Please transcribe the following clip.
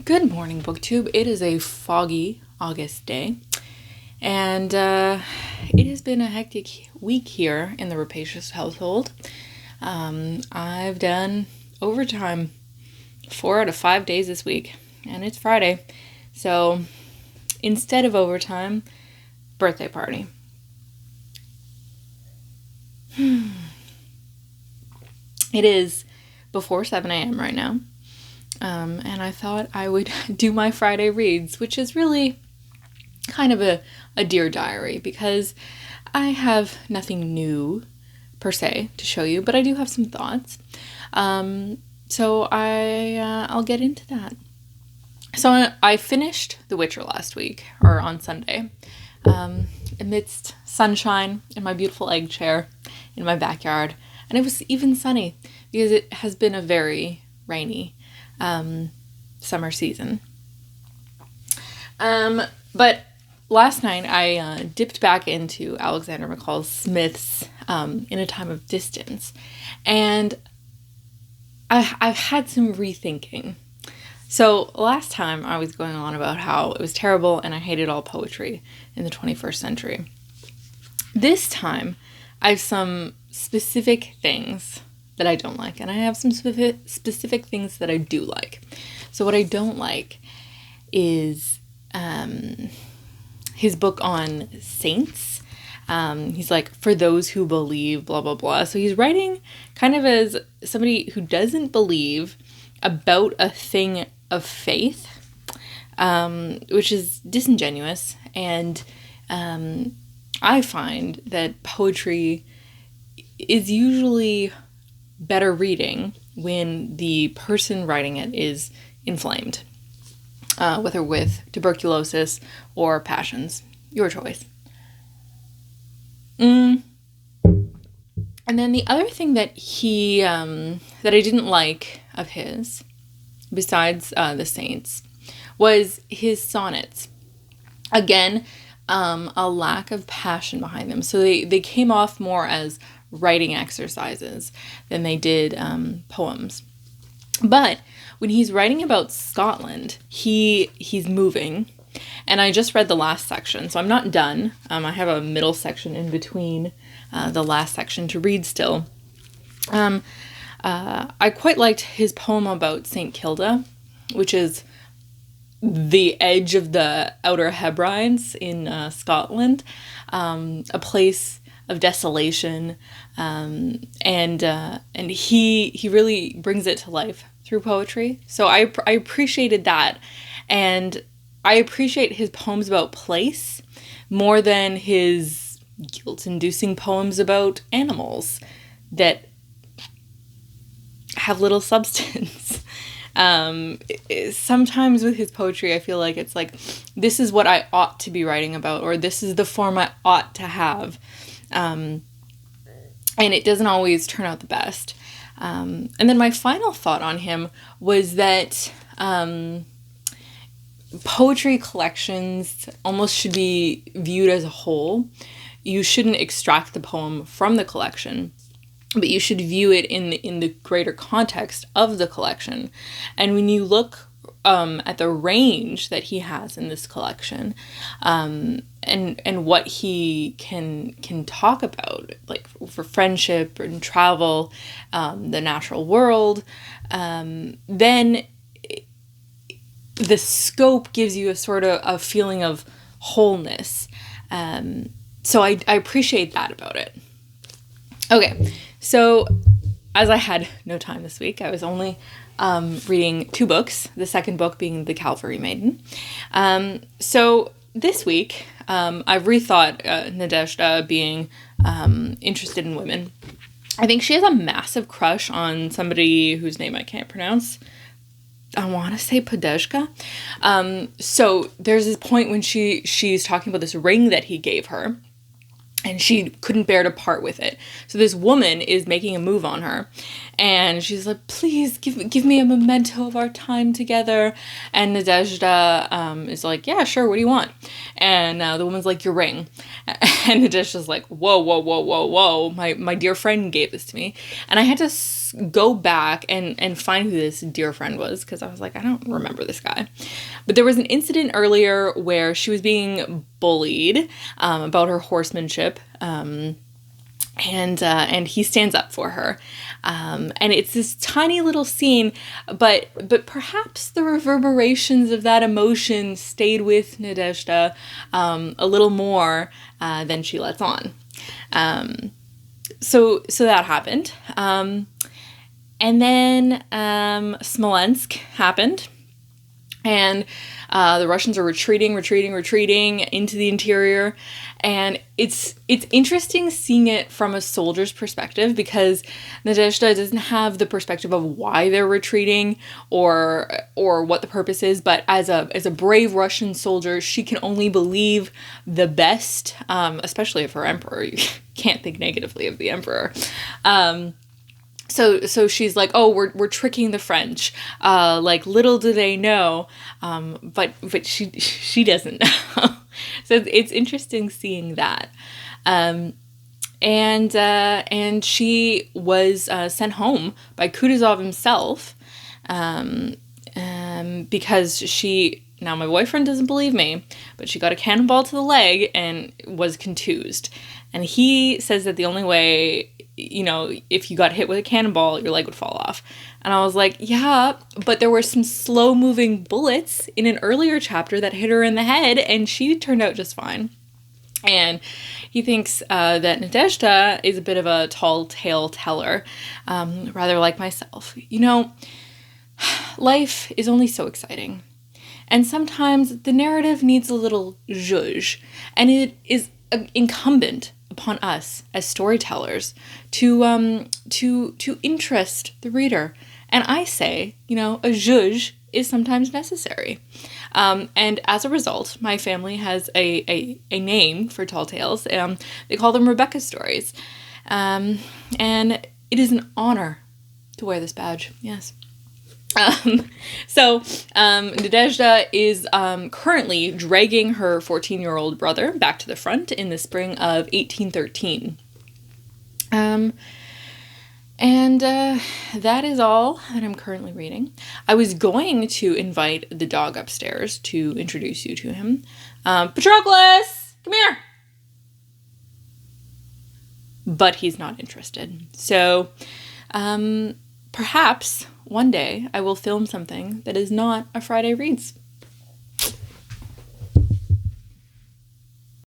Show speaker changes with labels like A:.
A: Good morning, BookTube. It is a foggy August day, and it has been a hectic week here in the Rapacious household. I've done overtime 4 out of 5 days this week, and it's Friday, so instead of overtime, birthday party. It is before 7 a.m. right now. And I thought I would do my Friday reads, which is really kind of a Dear Diary, because I have nothing new per se to show you, but I do have some thoughts. So I'll get into that. So I finished The Witcher last week, or on Sunday, amidst sunshine in my beautiful egg chair in my backyard. And it was even sunny because it has been a very rainy summer season. But last night I dipped back into Alexander McCall Smith's In a Time of Distance, and I've had some rethinking. So last time I was going on about how it was terrible and I hated all poetry in the 21st century. This time I have some specific things that I don't like, and I have some specific things that I do like. So what I don't like is his book on saints. He's like, for those who believe, blah, blah, blah. So he's writing kind of as somebody who doesn't believe about a thing of faith, which is disingenuous. And I find that poetry is usually better reading when the person writing it is inflamed, whether with tuberculosis or passions. Your choice. And then the other thing that he that I didn't like of his, besides the saints, was his sonnets. Again, a lack of passion behind them. So they came off more as writing exercises than they did poems. But when he's writing about Scotland, he's moving. And I just read the last section, so I'm not done. I have a middle section in between the last section to read still. I quite liked his poem about St. Kilda, which is the edge of the Outer Hebrides in Scotland, a place of desolation, and he really brings it to life through poetry. So I appreciated that, and I appreciate his poems about place more than his guilt-inducing poems about animals that have little substance. Sometimes with his poetry, I feel like it's like, this is what I ought to be writing about, or this is the form I ought to have. And it doesn't always turn out the best. And then my final thought on him was that poetry collections almost should be viewed as a whole. You shouldn't extract the poem from the collection, but you should view it in the greater context of the collection. And when you look at the range that he has in this collection, and what he can talk about, like for friendship and travel, the natural world, then the scope gives you a sort of a feeling of wholeness. So I appreciate that about it. Okay, so as I had no time this week, I was only reading 2 books, the second book being The Cavalry, Maiden. So this week, I've rethought Nadezhda being interested in women. I think she has a massive crush on somebody whose name I can't pronounce. I want to say Podeshka. So there's this point when she's talking about this ring that he gave her. and she couldn't bear to part with it. So this woman is making a move on her, and she's like, please give me a memento of our time together. And Nadezhda is like, yeah, sure, what do you want? And the woman's like, your ring. And Nadezhda's like, whoa, my dear friend gave this to me. And I had to go back and find who this dear friend was, because I was like, I don't remember this guy. But there was an incident earlier where she was being bullied about her horsemanship, and he stands up for her, and it's this tiny little scene, but perhaps the reverberations of that emotion stayed with Nadezhda a little more than she lets on. So that happened, and then Smolensk happened. And the Russians are retreating into the interior. And it's interesting seeing it from a soldier's perspective, because Nadezhda doesn't have the perspective of why they're retreating or what the purpose is. But as a brave Russian soldier, she can only believe the best, especially of her emperor. You can't think negatively of the emperor. So she's like, oh, we're tricking the French. Like, little do they know, but she doesn't know. So it's interesting seeing that. And she was sent home by Kutuzov himself, because now my boyfriend doesn't believe me, but she got a cannonball to the leg and was contused. And he says that the only way, if you got hit with a cannonball, your leg would fall off. And I was like, yeah, but there were some slow-moving bullets in an earlier chapter that hit her in the head, and she turned out just fine. And he thinks that Nadezhda is a bit of a tall tale teller, rather like myself. Life is only so exciting. And sometimes the narrative needs a little zhuzh, and it is incumbent upon us as storytellers to interest the reader. And I say, a zhuzh is sometimes necessary. And as a result, my family has a name for tall tales. They call them Rebecca stories. And it is an honor to wear this badge. Yes. So Nadezhda is currently dragging her 14-year-old brother back to the front in the spring of 1813. And that is all that I'm currently reading. I was going to invite the dog upstairs to introduce you to him. Patroclus, come here! But he's not interested. So perhaps one day I will film something that is not a Friday Reads.